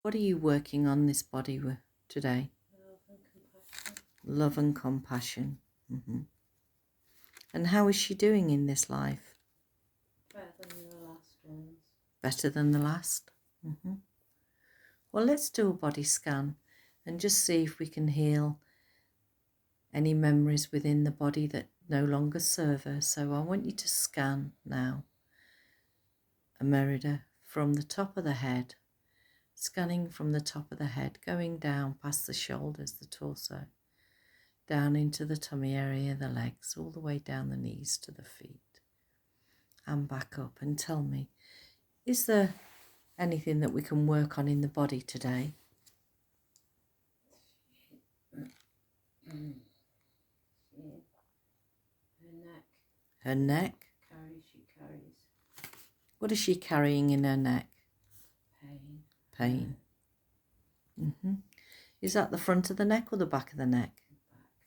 What are you working on this body with today? Love and compassion. Love and compassion. And how is she doing in this life? Better than the last ones. Better than the last? Well, let's do a body scan and just see if we can heal any memories within the body that no longer serve her. So I want you to scan now, Merida, from the top of the head, scanning from the top of the head, going down past the shoulders, the torso, down into the tummy area, the legs, all the way down the knees to the feet, and back up. And tell me, is there anything that we can work on in the body today? Her neck. Her neck? She carries. What is she carrying in her neck? Pain. Is that the front of the neck or the back of the neck?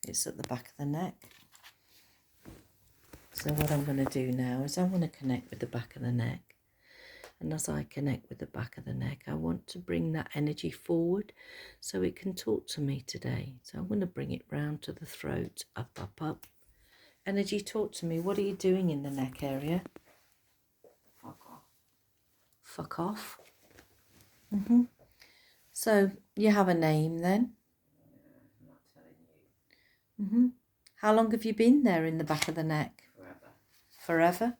It's at the back of the neck. So what I'm going to do now is I'm going to connect with the back of the neck. And as I connect with the back of the neck, I want to bring that energy forward so it can talk to me today. So I'm going to bring it round to the throat, up, up, up. Energy, talk to me. What are you doing in the neck area? Fuck off. Fuck off. So you have a name then? I'm not telling you. How long have you been there in the back of the neck? Forever. Forever?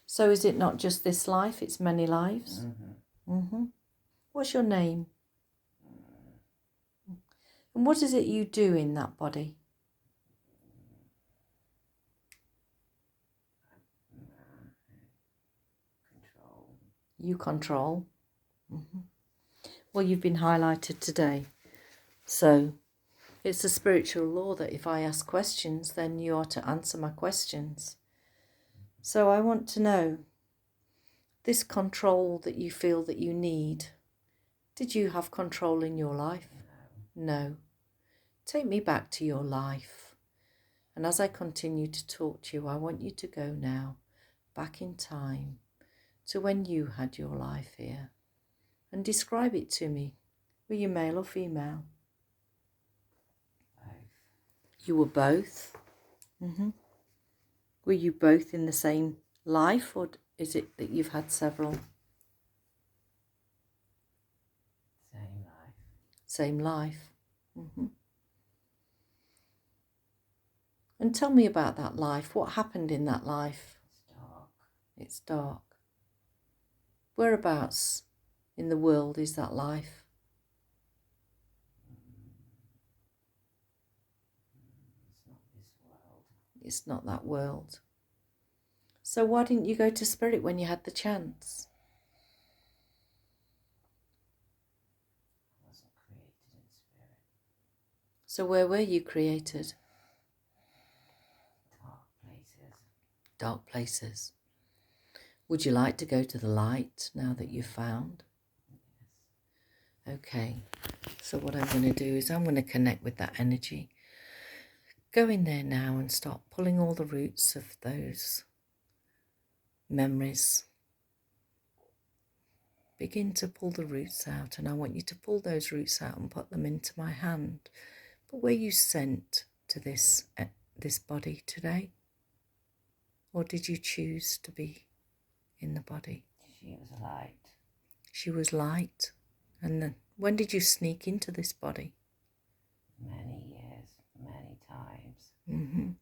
So is it not just this life, it's many lives? What's your name? And what is it you do in that body? Control. You control. Well, you've been highlighted today. So it's a spiritual law that if I ask questions, then you are to answer my questions. So I want to know, this control that you feel that you need, did you have control in your life? No. Take me back to your life. And as I continue to talk to you, I want you to go now back in time to when you had your life here and describe it to me. Were you male or female? Both. You were both? Were you both in the same life, or is it that you've had several? Same life. Same life. And tell me about that life. What happened in that life? It's dark. It's dark. Whereabouts in the world is that life? It's not this world. It's not that world. So why didn't you go to spirit when you had the chance? I wasn't created in spirit. So where were you created? Dark places. Dark places. Would you like to go to the light now that you've found? Yes. Okay. So what I'm going to do is I'm going to connect with that energy. Go in there now and start pulling all the roots of those memories. Begin to pull the roots out, and I want you to pull those roots out and put them into my hand. But were you sent to this body today? Or did you choose to be in the body? She was light. She was light. And then when did you sneak into this body? Many years, many times. Mm-hmm.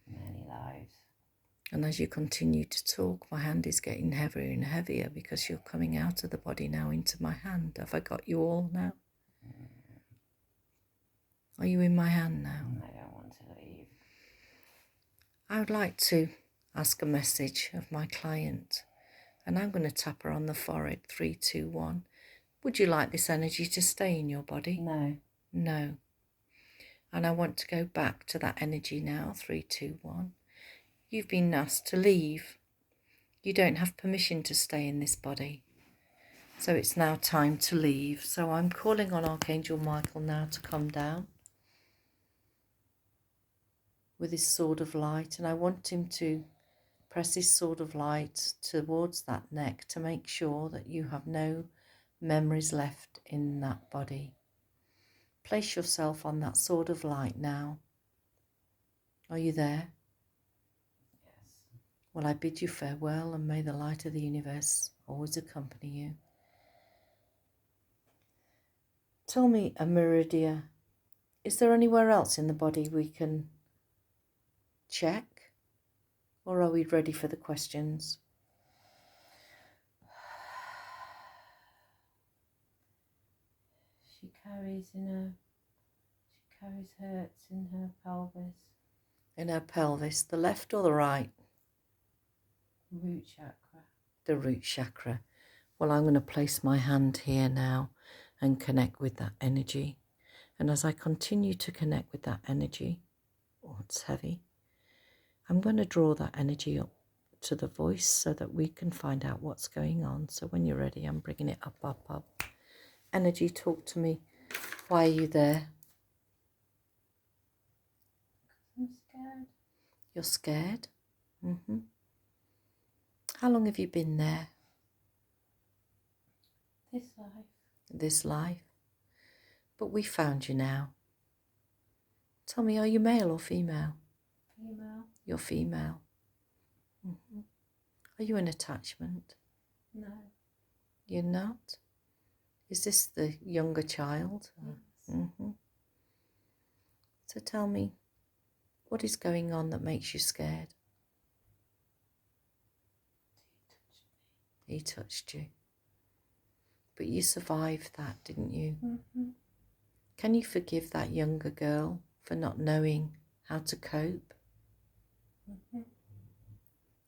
Many lives. And as you continue to talk, my hand is getting heavier and heavier because you're coming out of the body now into my hand. Have I got you all now? Are you in my hand now? I don't want to leave. I would like to ask a message of my client, and I'm going to tap her on the forehead. 3, 2, 1. Would you like this energy to stay in your body? No. No. And I want to go back to that energy now. 3, 2, 1. You've been asked to leave. You don't have permission to stay in this body. So it's now time to leave. So I'm calling on Archangel Michael now to come down with his sword of light. And I want him to press his sword of light towards that neck to make sure that you have no memories left in that body. Place yourself on that sword of light now. Are you there? Yes. Well, I bid you farewell, and may the light of the universe always accompany you. Tell me, Amiridia, is there anywhere else in the body we can check? Or are we ready for the questions? She carries hurts in her pelvis. In her pelvis, the left or the right? Root chakra. The root chakra. Well, I'm going to place my hand here now and connect with that energy. And as I continue to connect with that energy, oh, it's heavy, I'm going to draw that energy up to the voice so that we can find out what's going on. So when you're ready, I'm bringing it up, up, up. Energy, talk to me. Why are you there? I'm scared. You're scared? How long have you been there? This life. This life? But we found you now. Tell me, are you male or female? Female. You're female. Are you in attachment? No. You're not? Is this the younger child? Yes. So tell me, what is going on that makes you scared? He touched you. But you survived that, didn't you? Can you forgive that younger girl for not knowing how to cope?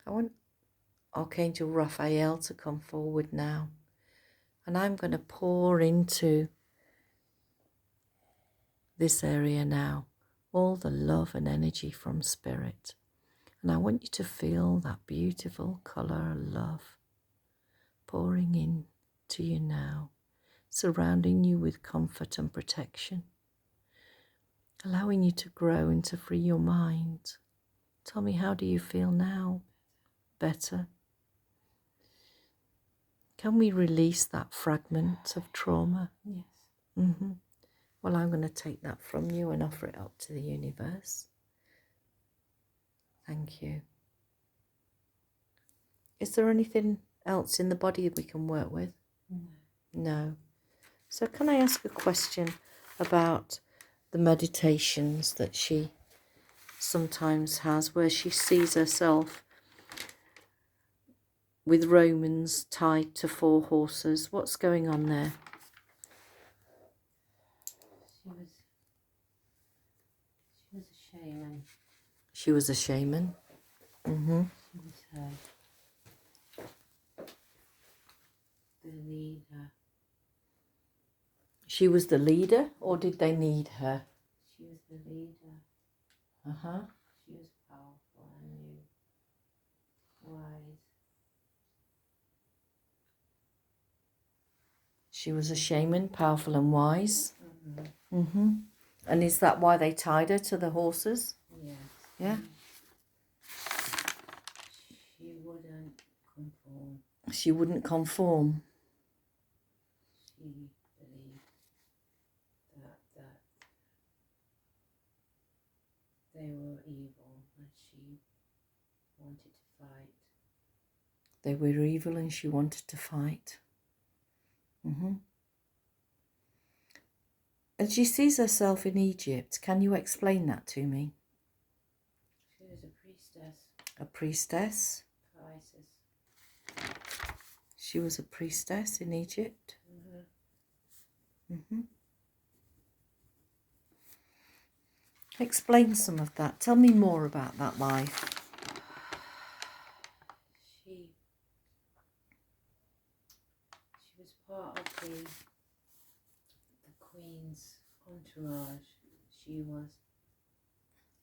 I want Archangel Raphael to come forward now. And I'm going to pour into this area now all the love and energy from Spirit. And I want you to feel that beautiful colour of love pouring in to you now, surrounding you with comfort and protection, allowing you to grow and to free your mind. Tell me, how do you feel now? Better? Can we release that fragment of trauma? Yes. Well, I'm going to take that from you and offer it up to the universe. Thank you. Is there anything else in the body that we can work with? No. So can I ask a question about the meditations that she sometimes has, where she sees herself with Romans tied to 4 horses? What's going on there? She was a shaman. She was a shaman. She was the leader. She was the leader, or did they need her? She was the leader. She was powerful and wise. She was a shaman, powerful and wise. And is that why they tied her to the horses? Yes. Yeah. She wouldn't conform. She wouldn't conform. She believed that they were evil and she wanted to fight. They were evil and she wanted to fight. And she sees herself in Egypt. Can you explain that to me? She was a priestess. A priestess? Isis. She was a priestess in Egypt? Explain some of that. Tell me more about that life. She was part of the Queen's entourage. She was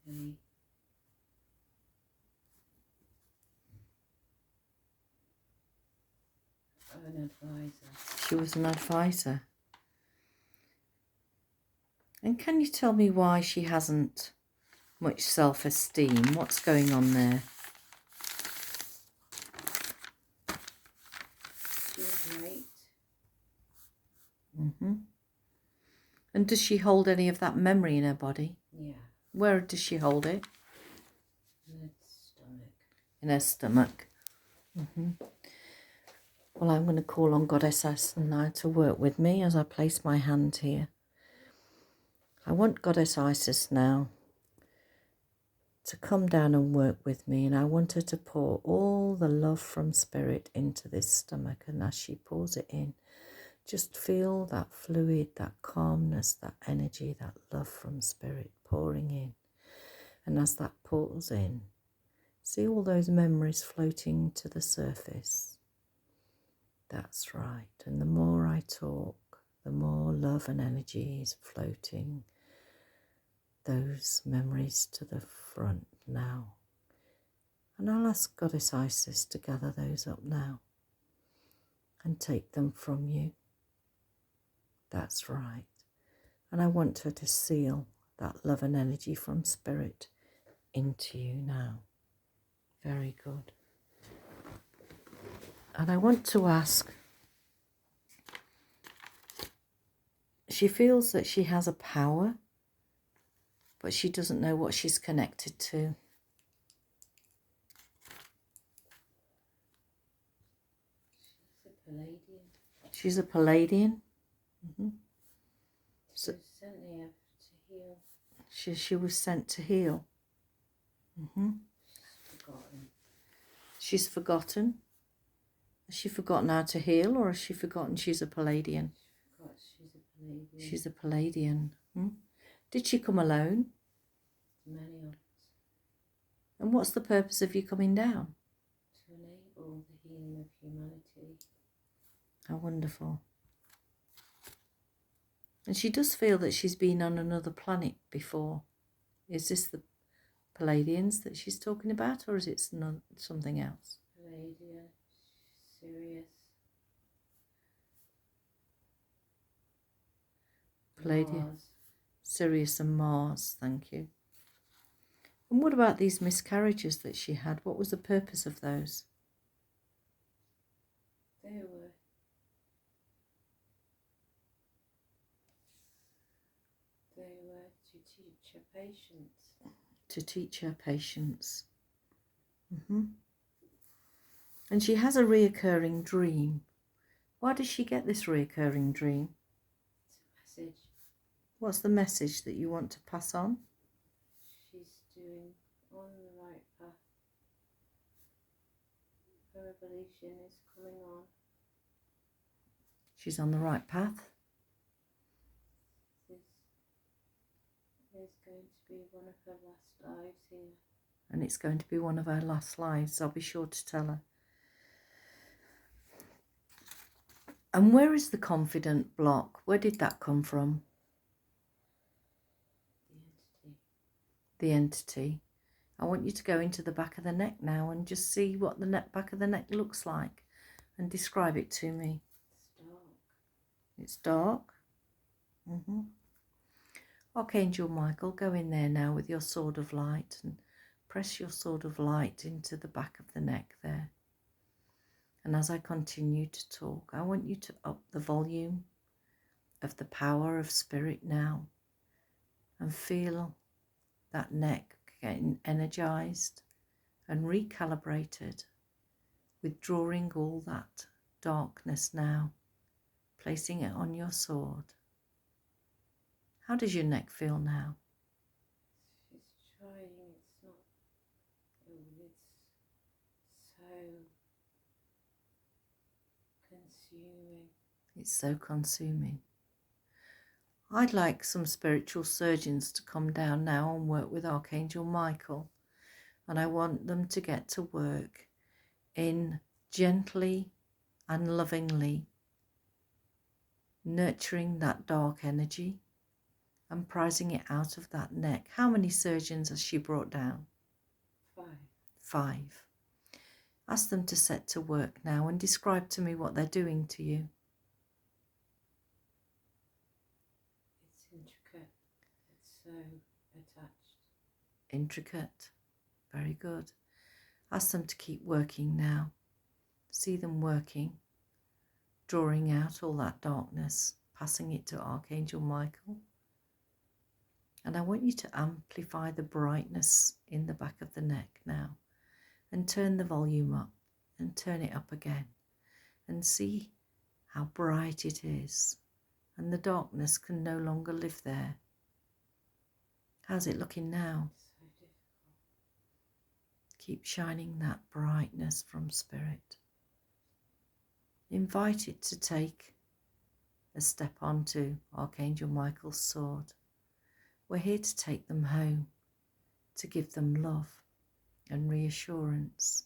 an advisor. She was an advisor. And can you tell me why she hasn't much self-esteem? What's going on there? She was raped And does she hold any of that memory in her body? Yeah. Where does she hold it? In her stomach. In her stomach. Well, I'm going to call on Goddess Isis now to work with me as I place my hand here. I want Goddess Isis now to come down and work with me, and I want her to pour all the love from spirit into this stomach, and as she pours it in, just feel that fluid, that calmness, that energy, that love from spirit pouring in. And as that pours in, see all those memories floating to the surface. That's right. And the more I talk, the more love and energy is floating those memories to the front now. And I'll ask Goddess Isis to gather those up now and take them from you. That's right. And I want her to seal that love and energy from spirit into you now. Very good. And I want to ask, she feels that she has a power, but she doesn't know what she's connected to. She's a Pleiadian. She's a Pleiadian. So, she was sent here to heal. She was sent to heal. She's forgotten. She's forgotten. Has she forgotten how to heal, or has she forgotten she's a Pleiadian? She forgot she's a Pleiadian. She's a Pleiadian. Did she come alone? Many of us. And what's the purpose of you coming down? To enable the healing of humanity. How wonderful. And she does feel that she's been on another planet before. Is this the Pleiadians that she's talking about, or is it something else? Pleiadian, Sirius. Pleiadian, Mars. Sirius and Mars, thank you. And what about these miscarriages that she had? What was the purpose of those? They were to teach her patience. To teach her patience. And she has a reoccurring dream. Why does she get this reoccurring dream? It's a message. What's the message that you want to pass on? She's doing on the right path. Her revelation is coming on. She's on the right path. This is going to be one of her last lives here. And it's going to be one of her last lives. I'll be sure to tell her. And where is the confident block? Where did that come from? The entity. I want you to go into the back of the neck now and just see what the back of the neck looks like and describe it to me. It's dark. It's dark? Archangel Michael, go in there now with your sword of light and press your sword of light into the back of the neck there. And as I continue to talk, I want you to up the volume of the power of spirit now and feel that neck getting energized and recalibrated, withdrawing all that darkness now, placing it on your sword. How does your neck feel now? She's trying, it's not, it's so consuming. It's so consuming. I'd like some spiritual surgeons to come down now and work with Archangel Michael, and I want them to get to work in gently and lovingly nurturing that dark energy and prizing it out of that neck. How many surgeons has she brought down? 5. 5. Ask them to set to work now and describe to me what they're doing to you. It's intricate. It's so attached. Intricate. Very good. Ask them to keep working now. See them working, drawing out all that darkness, passing it to Archangel Michael. And I want you to amplify the brightness in the back of the neck now, and turn the volume up and turn it up again, and see how bright it is, and the darkness can no longer live there. How's it looking now? So difficult. Keep shining that brightness from Spirit. Invite it to take a step onto Archangel Michael's sword. We're here to take them home, to give them love and reassurance.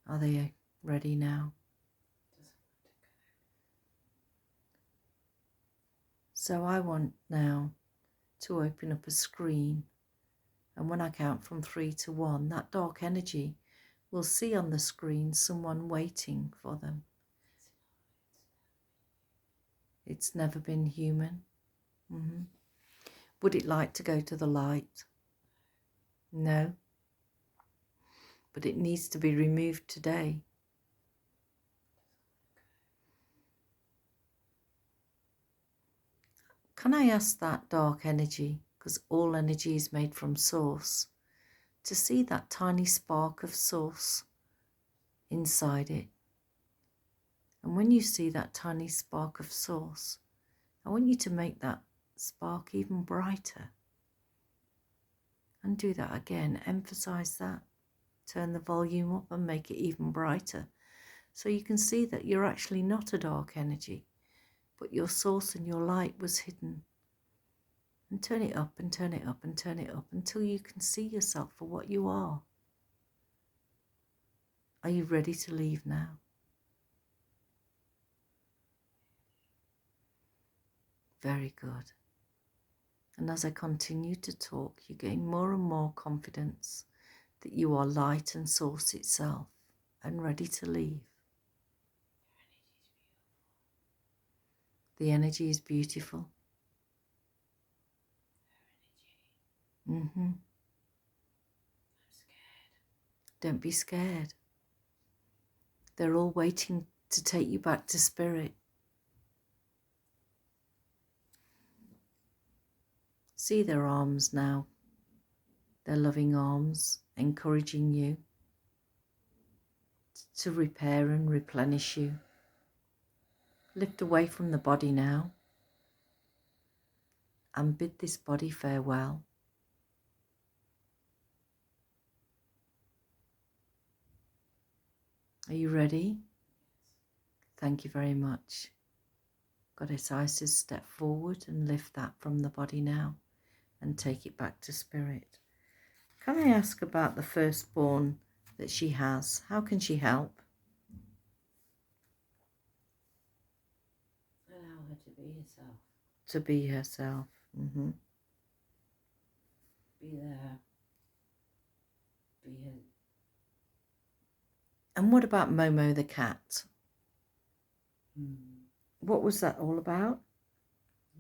Are they ready now? So I want now to open up a screen, and when I count from 3 to 1, that dark energy will see on the screen someone waiting for them. It's never been human. Would it like to go to the light? No. But it needs to be removed today. Can I ask that dark energy, because all energy is made from source, to see that tiny spark of source inside it? And when you see that tiny spark of source, I want you to make that spark even brighter. And do that again. Emphasize that. Turn the volume up and make it even brighter, so you can see that you're actually not a dark energy, but your source and your light was hidden. And turn it up and turn it up and turn it up until you can see yourself for what you are. Are you ready to leave now? Very good. And as I continue to talk, you gain more and more confidence that you are light and source itself and ready to leave. The energy is beautiful. I'm scared. Don't be scared. They're all waiting to take you back to Spirit. See their arms now, their loving arms, encouraging you to repair and replenish you. Lift away from the body now and bid this body farewell. Are you ready? Thank you very much. Goddess Isis, step forward and lift that from the body now and take it back to Spirit. Can I ask about the firstborn that she has? How can she help? Allow her to be herself. To be herself. Be there. Be her. And what about Momo the cat? Hmm. What was that all about?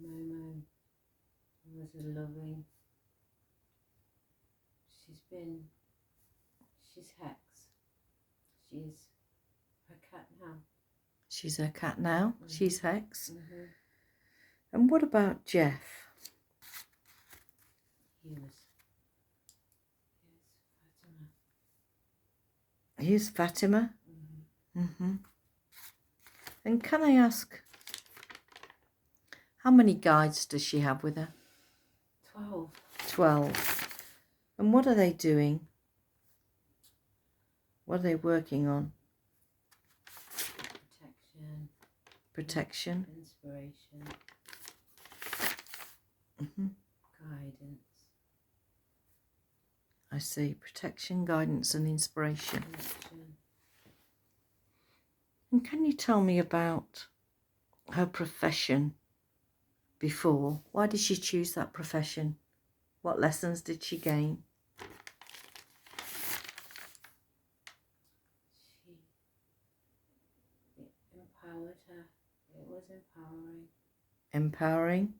Momo was a loving. She's Hex. She's her cat now. She's her cat now. She's Hex. And what about Jeff? He's Fatima. He's Fatima. And can I ask, how many guides does she have with her? 12. 12. And what are they doing? What are they working on? Protection. Inspiration. Guidance. I see. Protection, guidance and inspiration. Connection. And can you tell me about her profession before? Why did she choose that profession? What lessons did she gain? It empowered her. It was empowering. Empowering?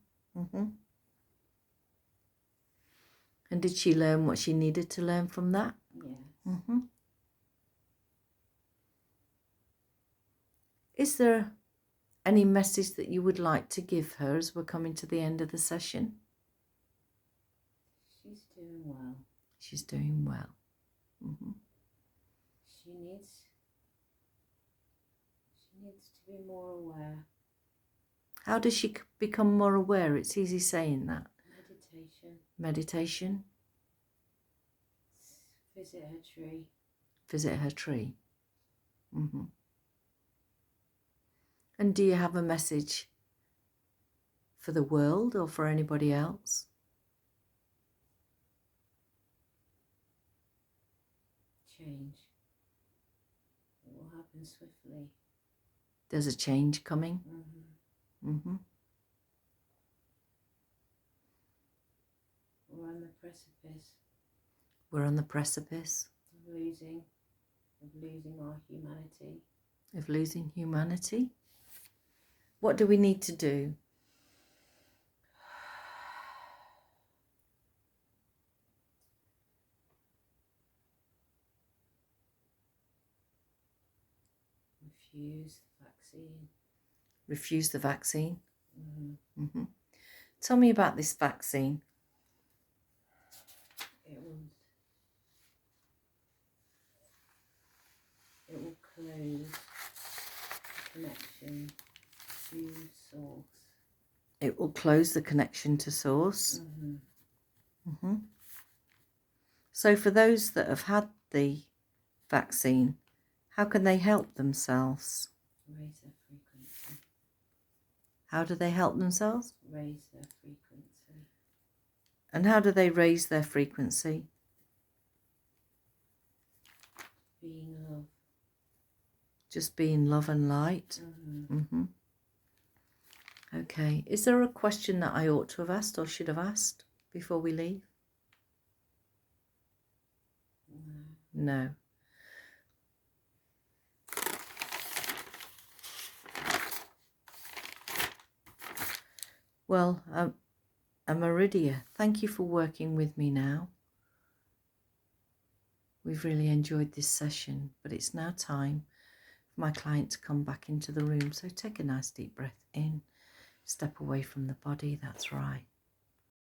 And did she learn what she needed to learn from that? Yes. Is there Any message that you would like to give her as we're coming to the end of the session? She's doing well. She's doing well. She needs to be more aware. How does she become more aware? It's easy saying that. Meditation. Meditation. Visit her tree. Visit her tree. And do you have a message for the world or for anybody else? Change. It will happen swiftly. There's a change coming. We're on the precipice. We're on the precipice Of losing our humanity. Of losing humanity. What do we need to do? Refuse the vaccine. Refuse the vaccine. Tell me about this vaccine. It will close connection to source. It will close the connection to source. So for those that have had the vaccine, how can they help themselves? Raise their frequency. How do they help themselves? Raise their frequency. And how do they raise their frequency? Being love. Just being love and light. Okay. Is there a question that I ought to have asked or should have asked before we leave? No. Well, Amaridia, thank you for working with me now. We've really enjoyed this session, but it's now time for my client to come back into the room. So take a nice deep breath in, step away from the body, that's right.